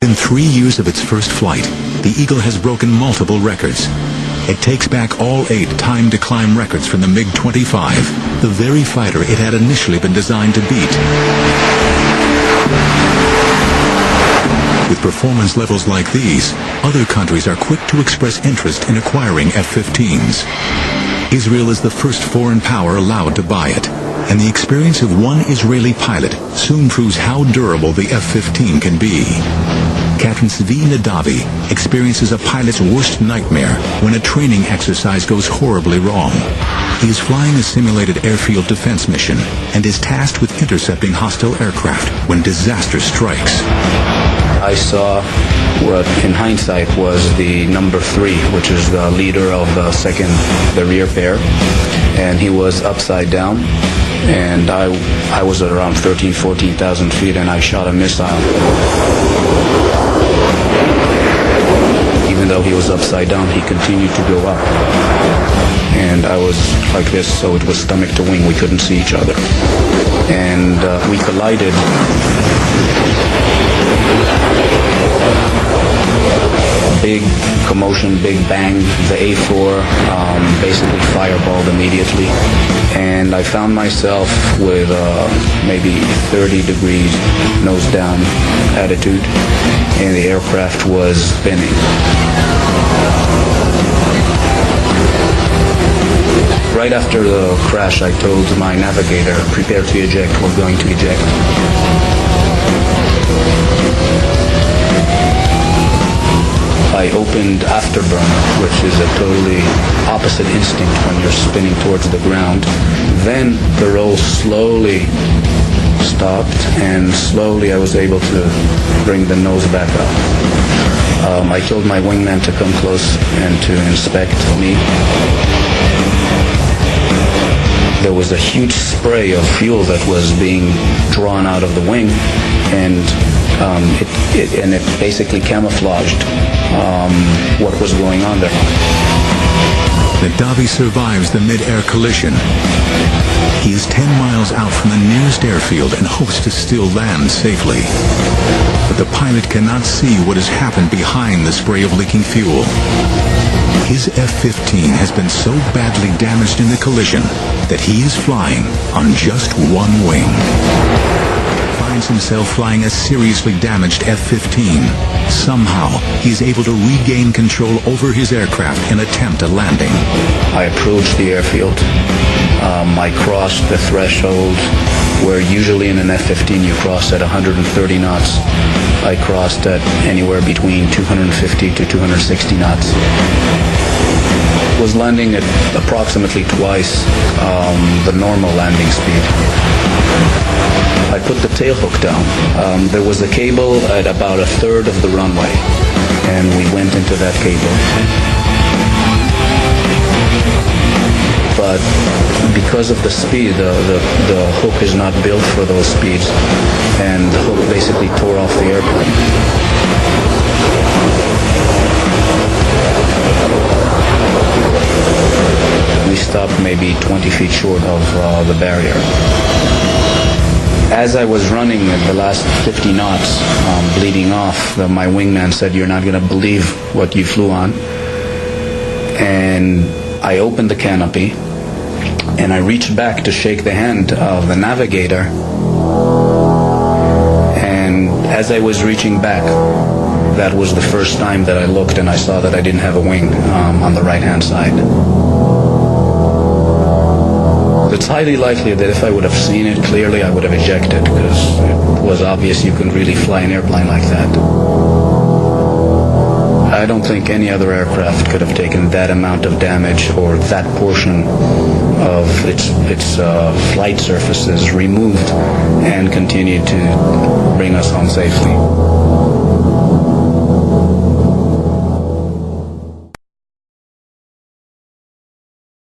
In 3 years of its first flight, the Eagle has broken multiple records. It takes back all 8 time-to-climb records from the MiG-25, the very fighter it had initially been designed to beat. With performance levels like these, other countries are quick to express interest in acquiring F-15s. Israel is the first foreign power allowed to buy it, and the experience of one Israeli pilot soon proves how durable the F-15 can be. Captain Zvi Nadavi experiences a pilot's worst nightmare when a training exercise goes horribly wrong. He is flying a simulated airfield defense mission and is tasked with intercepting hostile aircraft when disaster strikes. I saw what in hindsight was the number 3, which is the leader of the rear pair, and he was upside down, and I was at around 14,000 feet, and I shot a missile. Even though he was upside down, he continued to go up. And I was like this, so it was stomach to wing. We couldn't see each other. And we collided. Big commotion, big bang. The A4 basically fireballed immediately. And I found myself with maybe 30 degrees nose down attitude, and the aircraft was spinning. Right after the crash, I told my navigator, prepare to eject, we're going to eject. I opened afterburner, which is a totally opposite instinct when you're spinning towards the ground. Then the roll slowly stopped, and slowly I was able to bring the nose back up. I told my wingman to come close and to inspect me. There was a huge spray of fuel that was being drawn out of the wing, and it basically camouflaged what was going on there. Nadavi survives the mid-air collision. He is 10 miles out from the nearest airfield and hopes to still land safely. But the pilot cannot see what has happened behind the spray of leaking fuel. His F-15 has been so badly damaged in the collision that he is flying on just one wing. Finds himself flying a seriously damaged F-15. Somehow, he is able to regain control over his aircraft and attempt a landing. I approached the airfield. I crossed the threshold where usually in an F-15 you cross at 130 knots. I crossed at anywhere between 250 to 260 knots. Was landing at approximately twice the normal landing speed. I put the tail hook down. There was a cable at about 1/3 of the runway, and we went into that cable. But because of the speed, the hook is not built for those speeds, and the hook basically tore off the airplane. We stopped maybe 20 feet short of the barrier. As I was running at the last 50 knots, bleeding off, my wingman said, "You're not going to believe what you flew on." And I opened the canopy, and I reached back to shake the hand of the navigator. And as I was reaching back, that was the first time that I looked and I saw that I didn't have a wing on the right-hand side. It's highly likely that if I would have seen it clearly, I would have ejected, because it was obvious you couldn't really fly an airplane like that. I don't think any other aircraft could have taken that amount of damage, or that portion of its flight surfaces removed and continued to bring us home safely.